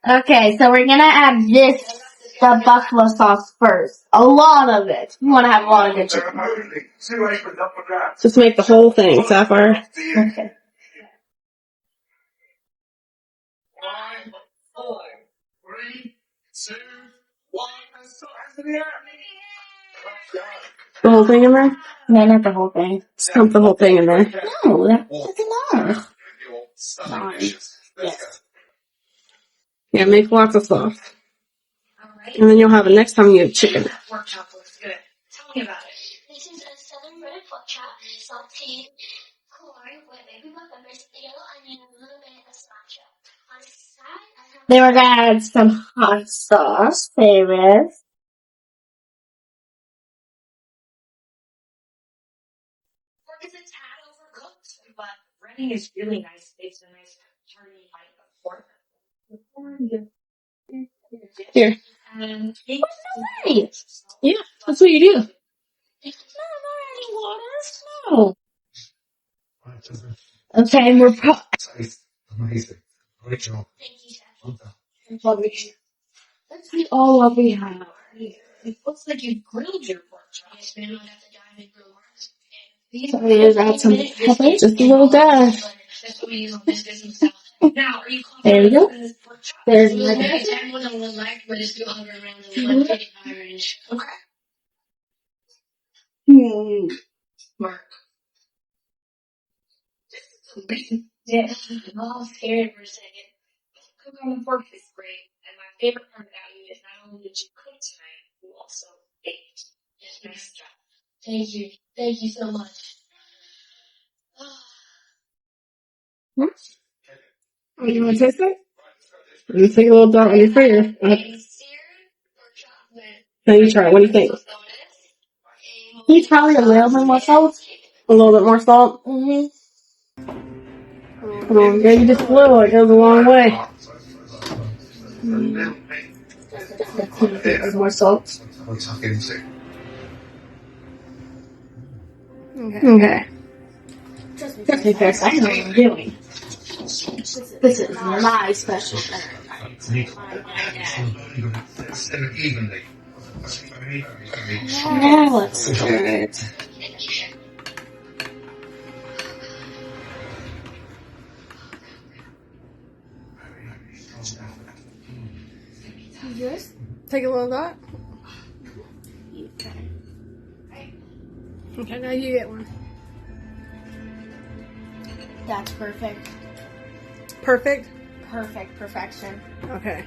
Okay, so we're gonna add the buffalo sauce first. A lot of it. We want to have a lot of good chicken. Just make the whole thing, Sapphire. Okay. 5, 4, 3, 2, 1, and start. The whole thing in there? No, not the whole thing. Dump the whole thing in there. No, that's enough. Yes. Yeah, make lots of sauce. And then you'll have it next time you have chicken. Pork chop looks good. Tell me about it. This is a southern breaded pork chop, sauteed corn with baby bell peppers, yellow onion, and a little bit of sriracha. On the side, I have Then we're gonna add some hot sauce. There it is. Pork is a tad overcooked, but breading is really nice. It's a nice hearty bite of pork. Here. And Hey, Yeah, that's what you do. no, not any waters. No. Okay, we're amazing. Great job. Let's see all what we have. It looks like you grilled your pork chop. yes, ma'am, I'd have to dive and grill works. So we just add some pepper, just a little dash. That's what we use on this business salad. Now, are you There you go. confident in this pork chop? There's Well, my maybe 10 more than 1 lakh, but it's still hover around the 155 range. Okay. Mark. Yeah, I'm all scared for a second. Cooking on the pork is great, and my favorite part about you is not only did you cook tonight, you also baked. Yes, ma'am. Nice job. Thank you. Thank you so much. You want to taste it? Let me take a little dot on your finger. A seared or chocolate. Now you try it. What do you think? He's probably a little bit more salt. A little bit more salt? Mm-hmm. Come on, baby, just blow. It goes a long way. There's more salt. Okay. Just because I know what I'm doing. This is my special Now let's stir it. Yours? Take a little dot. Okay, now you get one. That's perfect. Perfect? Perfect perfection. Okay.